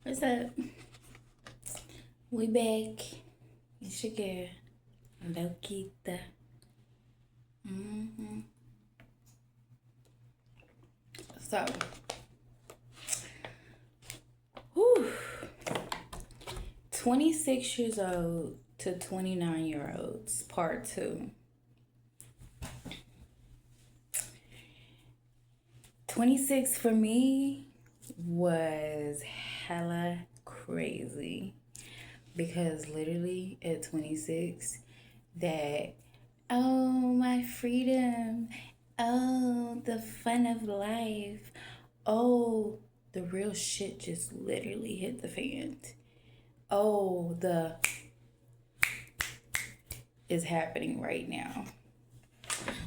What's up? We back. It's your girl, Lokita. hmm So, whew, 26 years old to 29-year-olds, part two. 26 for me was hella crazy because literally at 26, that oh, my freedom, oh, the fun of life, oh, the real shit just literally hit the fan. Oh, the is happening right now.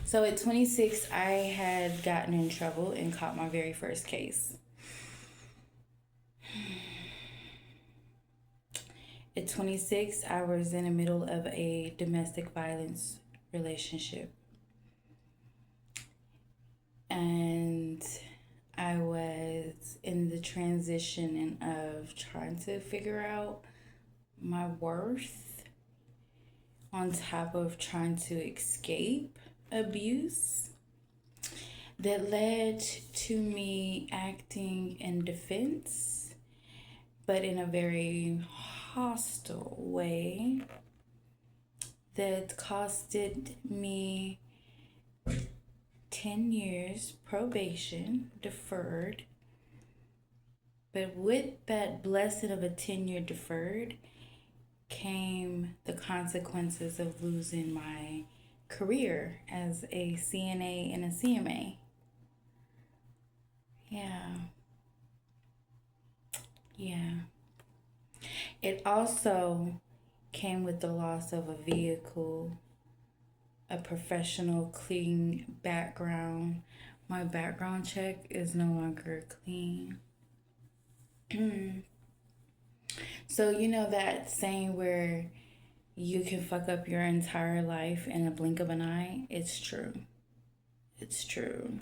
So at 26, I had gotten in trouble and caught my very first case. At 26, I was in the middle of a domestic violence relationship. And I was in the transition of trying to figure out my worth on top of trying to escape abuse that led to me acting in defense, but in a very hostile way that costed me 10 years probation deferred. But with that blessing of a 10-year deferred came the consequences of losing my career as a CNA and a CMA. Yeah. Yeah. It also came with the loss of a vehicle, a professional, clean background. My background check is no longer clean. So, you know that saying where you can fuck up your entire life in a blink of an eye? It's true. It's true.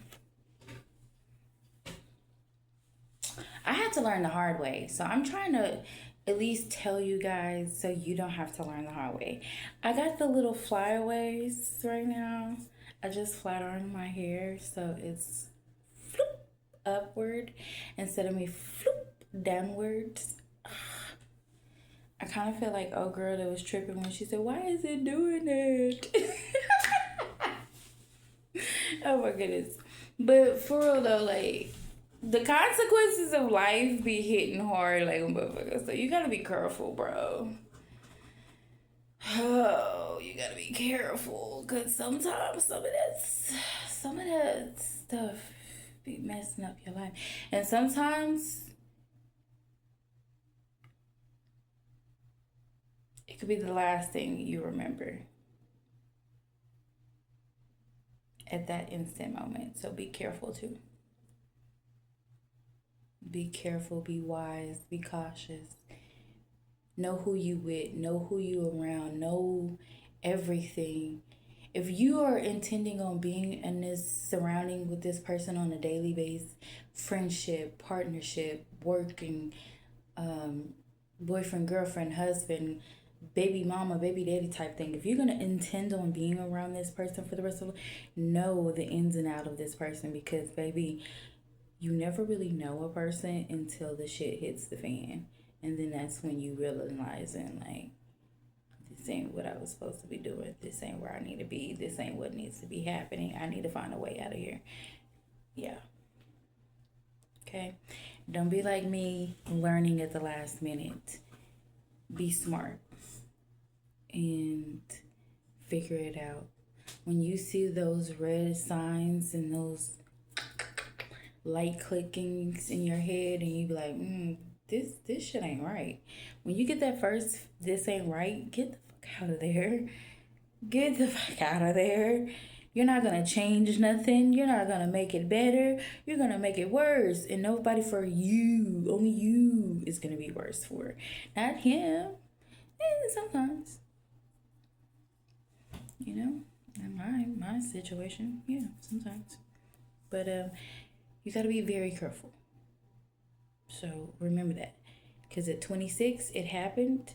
I had to learn the hard way. So I'm trying to at least tell you guys so you don't have to learn the hard way. I got the little flyaways right now. I just flat ironed my hair so it's floop upward instead of me floop downwards. I kind of feel like old girl that was tripping when she said, "Why is it doing that?" Oh my goodness. But for real though, like the consequences of life be hitting hard like a motherfucker. So you gotta be careful, bro. Oh, you gotta be careful. Cause sometimes some of that stuff be messing up your life. And sometimes it could be the last thing you remember at that instant moment. So be careful too. Be careful, be wise, be cautious. Know who you with, know who you around, know everything. If you are intending on being in this surrounding with this person on a daily basis, friendship, partnership, working, boyfriend, girlfriend, husband, baby mama, baby daddy type thing. If you're gonna intend on being around this person for the rest of life, know the ins and out of this person because baby, you never really know a person until the shit hits the fan. And then that's when you realize and like this ain't what I was supposed to be doing. This ain't where I need to be. This ain't what needs to be happening. I need to find a way out of here. Yeah. Okay. Don't be like me learning at the last minute. Be smart and figure it out. When you see those red signs and those light clickings in your head and you be like, this shit ain't right. When you get that first this ain't right, get the fuck out of there. Get the fuck out of there. You're not gonna change nothing. You're not gonna make it better. You're gonna make it worse. And nobody for you. Only you is gonna be worse for. Not him. And sometimes. You know? In my situation. Yeah, sometimes. But you gotta be very careful. So remember that. Because at 26, it happened.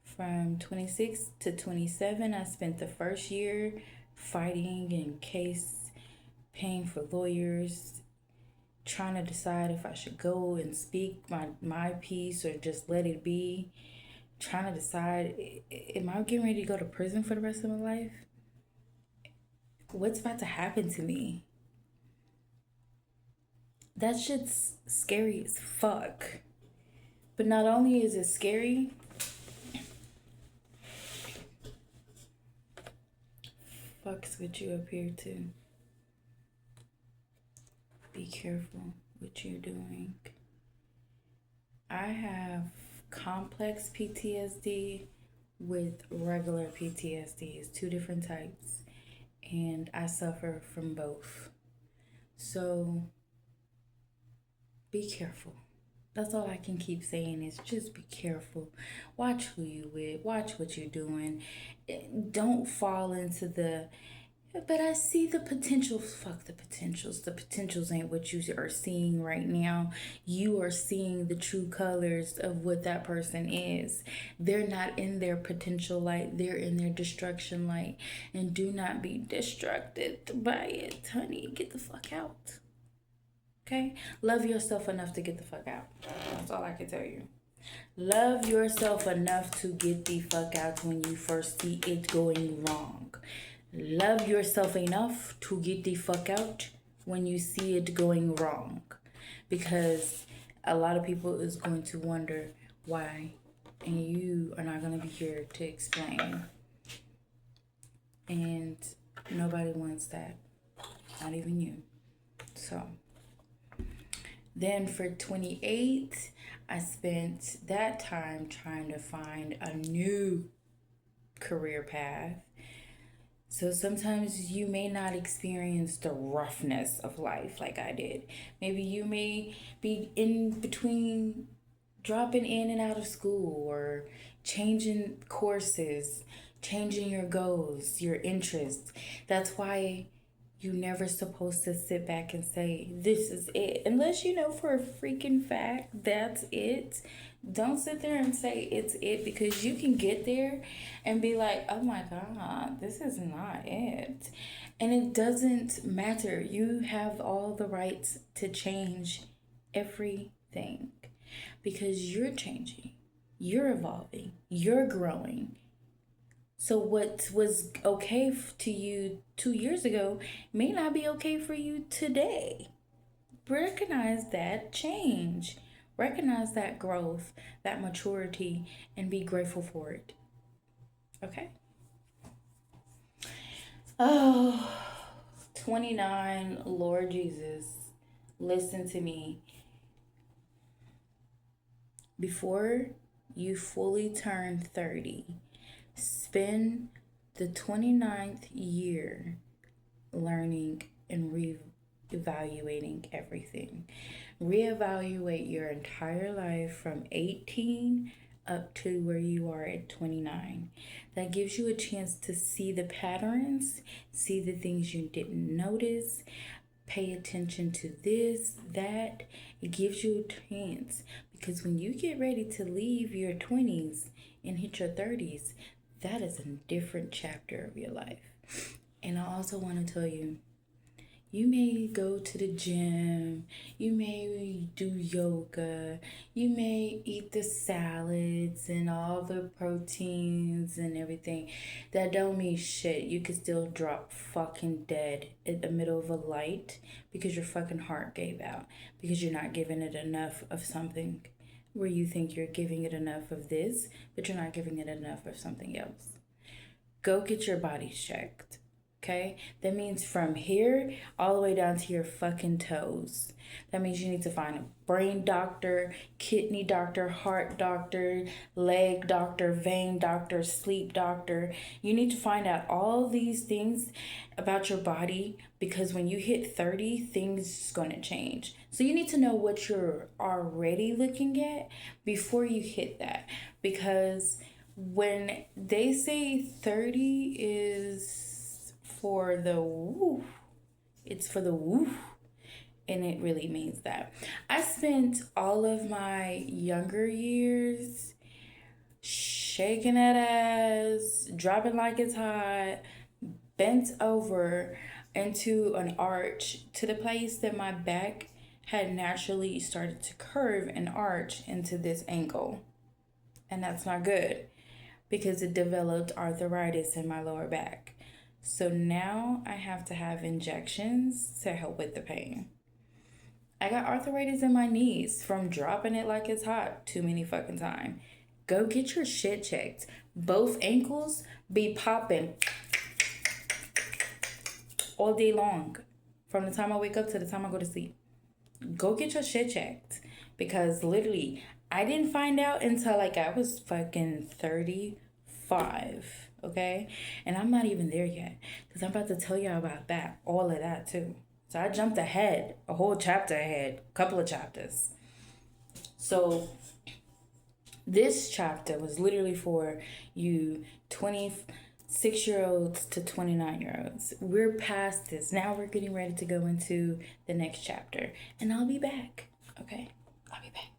From 26 to 27, I spent the first year fighting in case, paying for lawyers, trying to decide if I should go and speak my piece or just let it be. Trying to decide, am I getting ready to go to prison for the rest of my life? What's about to happen to me? That shit's scary as fuck. But not only is it scary, fucks with you up here too. Be careful what you're doing. I have complex PTSD with regular PTSD. It's two different types, and I suffer from both. So be careful. That's all I can keep saying is just be careful. Watch who you with. Watch what you're doing. Don't fall into the, but I see the potential. Fuck the potentials. The potentials ain't what you are seeing right now. You are seeing the true colors of what that person is. They're not in their potential light. They're in their destruction light. And do not be distracted by it, honey. Get the fuck out. Okay? Love yourself enough to get the fuck out. That's all I can tell you. Love yourself enough to get the fuck out when you first see it going wrong. Love yourself enough to get the fuck out when you see it going wrong. Because a lot of people is going to wonder why, and you are not going to be here to explain. And nobody wants that. Not even you. So then for 28, I spent that time trying to find a new career path. So sometimes you may not experience the roughness of life like I did. Maybe you may be in between dropping in and out of school or changing courses, changing your goals, your interests. That's why you're never supposed to sit back and say, this is it. Unless you know for a freaking fact that's it. Don't sit there and say it's it, because you can get there and be like, oh my God, this is not it. And it doesn't matter. You have all the rights to change everything because you're changing, you're evolving, you're growing. So what was okay to you 2 years ago may not be okay for you today. Recognize that change. Recognize that growth, that maturity, and be grateful for it. Okay? Oh, 29, Lord Jesus, listen to me. Before you fully turn 30, spend the 29th year learning and reevaluating everything. Reevaluate your entire life from 18 up to where you are at 29. That gives you a chance to see the patterns, see the things you didn't notice, pay attention to this, that. It gives you a chance, because when you get ready to leave your 20s and hit your 30s, that is a different chapter of your life. And I also want to tell you, you may go to the gym, you may do yoga, you may eat the salads and all the proteins and everything. That don't mean shit. You could still drop fucking dead in the middle of a light because your fucking heart gave out, because you're not giving it enough of something where you think you're giving it enough of this, but you're not giving it enough of something else. Go get your body checked. Okay? That means from here all the way down to your fucking toes. That means you need to find a brain doctor, kidney doctor, heart doctor, leg doctor, vein doctor, sleep doctor. You need to find out all these things about your body, because when you hit 30, things are going to change. So you need to know what you're already looking at before you hit that. Because when they say 30 is for the woo, it's for the woo. And it really means that. I spent all of my younger years shaking that ass, dropping like it's hot, bent over into an arch to the place that my back had naturally started to curve and arch into this angle. And that's not good because it developed arthritis in my lower back. So now I have to have injections to help with the pain. I got arthritis in my knees from dropping it like it's hot too many fucking times. Go get your shit checked. Both ankles be popping all day long from the time I wake up to the time I go to sleep. Go get your shit checked because literally I didn't find out until like I was fucking 35, okay? And I'm not even there yet because I'm about to tell y'all about that, all of that too. So I jumped ahead, a whole chapter ahead, a couple of chapters. So this chapter was literally for you 26-year-olds to 29-year-olds. We're past this. Now we're getting ready to go into the next chapter. And I'll be back. Okay? I'll be back.